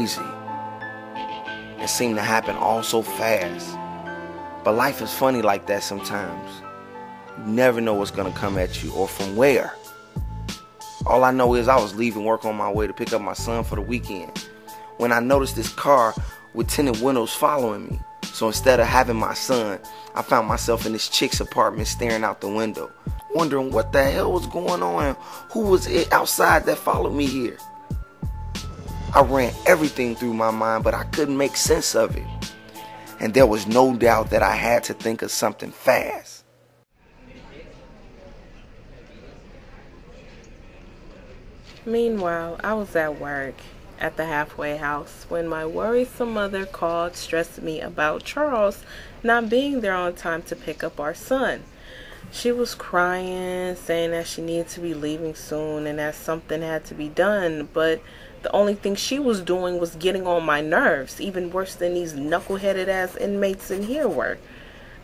crazy. It seemed to happen all so fast. But life is funny like that sometimes. You never know what's gonna come at you or from where. All I know is I was leaving work on my way to pick up my son for the weekend when I noticed this car with tinted windows following me. So instead of having my son, I found myself in this chick's apartment staring out the window, wondering what the hell was going on and who was it outside that followed me here. I ran everything through my mind, but I couldn't make sense of it. And there was no doubt that I had to think of something fast. Meanwhile, I was at work at the halfway house when my worrisome mother called, stressing me about Charles not being there on time to pick up our son. She was crying, saying that she needed to be leaving soon and that something had to be done, but the only thing she was doing was getting on my nerves, even worse than these knuckle-headed ass inmates in here were.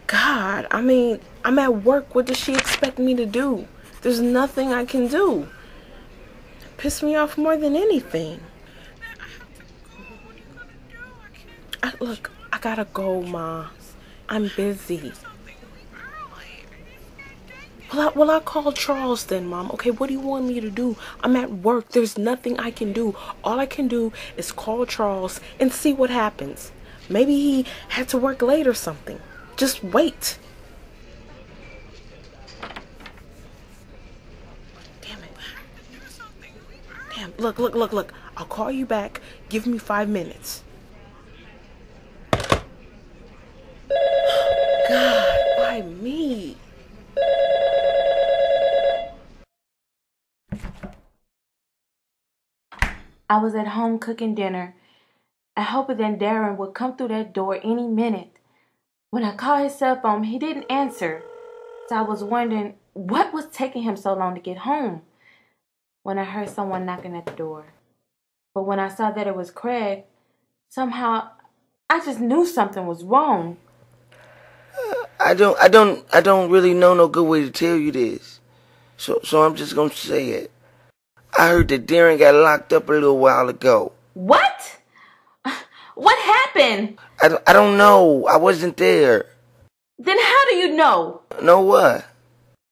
God, I mean, I'm at work. What does she expect me to do? There's nothing I can do. Pissed me off more than anything. Look, I gotta go, Ma. I'm busy. Well, I'll call Charles then, Mom. Okay, what do you want me to do? I'm at work. There's nothing I can do. All I can do is call Charles and see what happens. Maybe he had to work late or something. Just wait. Damn, look. I'll call you back. Give me 5 minutes. God, why me? I was at home cooking dinner. I hoped that Darren would come through that door any minute. When I called his cell phone, he didn't answer. So I was wondering what was taking him so long to get home. When I heard someone knocking at the door. But when I saw that it was Craig, somehow I just knew something was wrong. I don't really know no good way to tell you this. So I'm just gonna say it. I heard that Darren got locked up a little while ago. What? What happened? I don't know. I wasn't there. Then how do you know? Know what?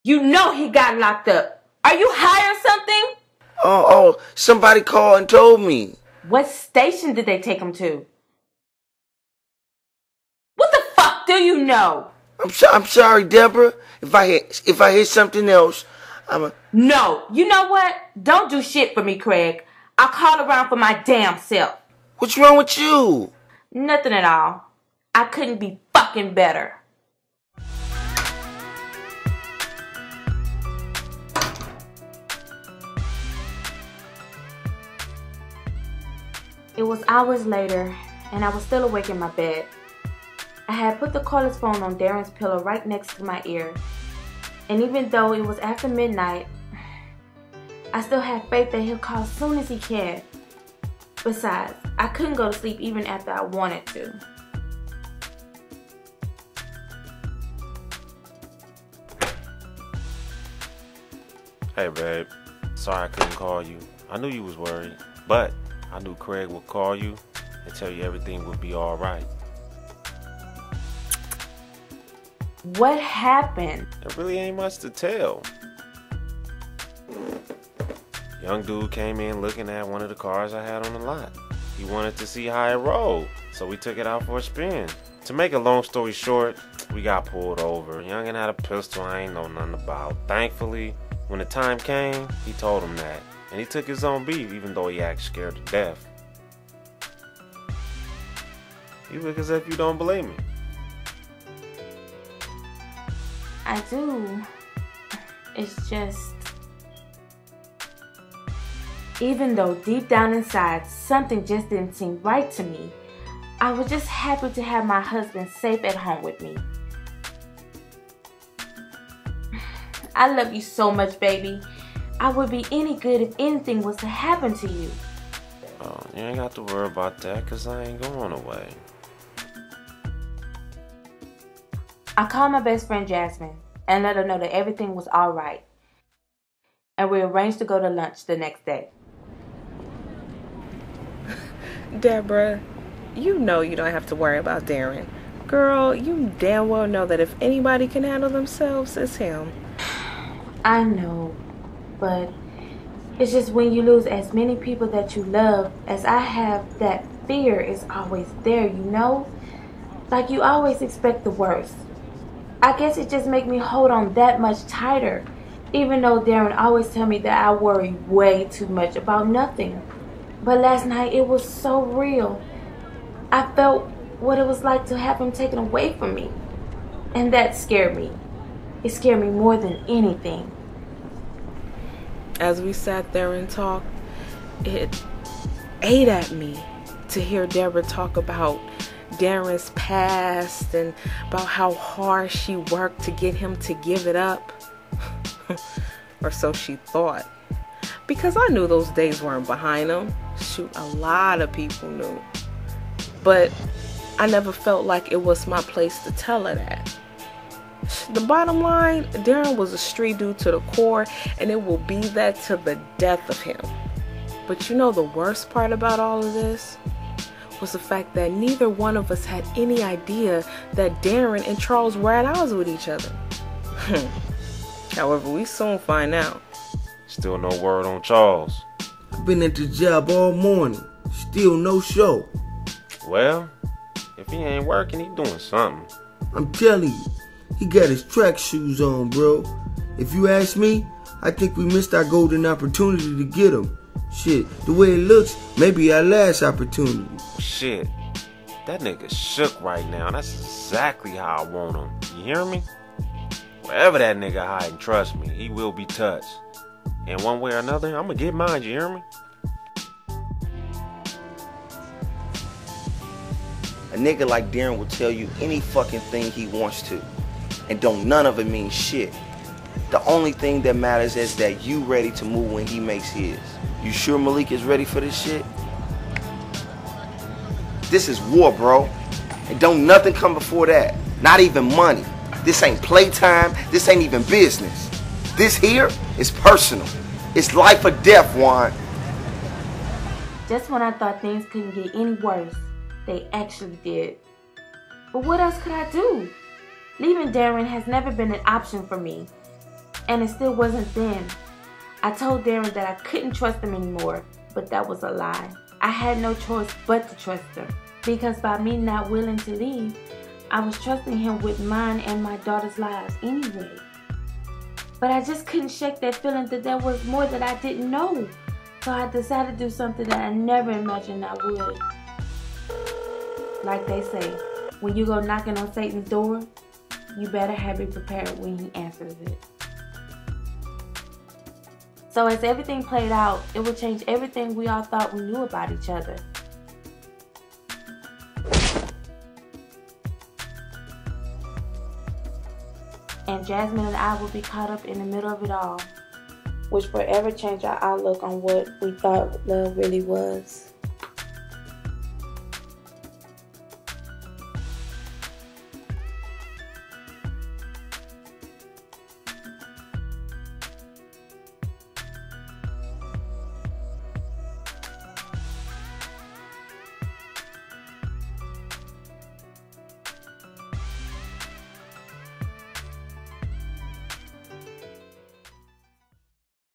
You know he got locked up. Are you high or something? Oh, somebody called and told me. What station did they take him to? What the fuck do you know? I'm sorry, Deborah. If I hear something else, No, you know what? Don't do shit for me, Craig. I'll call around for my damn self. What's wrong with you? Nothing at all. I couldn't be fucking better. It was hours later, and I was still awake in my bed. I had put the cordless phone on Darren's pillow right next to my ear. And even though it was after midnight, I still had faith that he'll call as soon as he can. Besides, I couldn't go to sleep even after I wanted to. Hey, babe. Sorry I couldn't call you. I knew you was worried, but I knew Craig would call you and tell you everything would be all right. What happened? There really ain't much to tell. Young dude came in looking at one of the cars I had on the lot. He wanted to see how it rolled, so we took it out for a spin. To make a long story short, we got pulled over. Youngin had a pistol I ain't know nothing about. Thankfully, when the time came, he told him that. And he took his own beef, even though he acted scared to death. You look as if you don't believe me. I do. It's just... Even though deep down inside, something just didn't seem right to me, I was just happy to have my husband safe at home with me. I love you so much, baby. I would be any good if anything was to happen to you. Oh, you ain't got to worry about that, because I ain't going away. I called my best friend Jasmine and let her know that everything was all right. And we arranged to go to lunch the next day. Debra, you know you don't have to worry about Darren. Girl, you damn well know that if anybody can handle themselves, it's him. I know, but it's just when you lose as many people that you love as I have, that fear is always there, you know? Like you always expect the worst. I guess it just makes me hold on that much tighter, even though Darren always tell me that I worry way too much about nothing. But last night it was so real. I felt what it was like to have him taken away from me. And that scared me. It scared me more than anything. As we sat there and talked, it ate at me to hear Debra talk about Darren's past and about how hard she worked to get him to give it up. Or so she thought. Because I knew those days weren't behind him. Shoot, a lot of people knew. But I never felt like it was my place to tell her that. The bottom line, Darren was a street dude to the core, and it will be that to the death of him. But you know the worst part about all of this was the fact that neither one of us had any idea that Darren and Charles were at odds with each other. However, we soon find out. Still no word on Charles. I've been at the job all morning. Still no show. Well, if he ain't working, he doing something. I'm telling you, he got his track shoes on, bro. If you ask me, I think we missed our golden opportunity to get him. Shit, the way it looks, maybe our last opportunity. Shit, that nigga shook right now. That's exactly how I want him. You hear me? Wherever that nigga hiding, trust me, he will be touched. And one way or another, I'ma get mine, you hear me? A nigga like Darren will tell you any fucking thing he wants to. And don't none of it mean shit. The only thing that matters is that you ready to move when he makes his. You sure Malik is ready for this shit? This is war, bro. And don't nothing come before that. Not even money. This ain't playtime. This ain't even business. This here is personal. It's life or death, Juan. Just when I thought things couldn't get any worse, they actually did. But what else could I do? Leaving Darren has never been an option for me. And it still wasn't then. I told Darren that I couldn't trust him anymore, but that was a lie. I had no choice but to trust him. Because by me not willing to leave, I was trusting him with mine and my daughter's lives anyway. But I just couldn't shake that feeling that there was more that I didn't know. So I decided to do something that I never imagined I would. Like they say, when you go knocking on Satan's door, you better have it prepared when he answers it. So as everything played out, it would change everything we all thought we knew about each other. And Jasmine and I would be caught up in the middle of it all, which forever changed our outlook on what we thought love really was.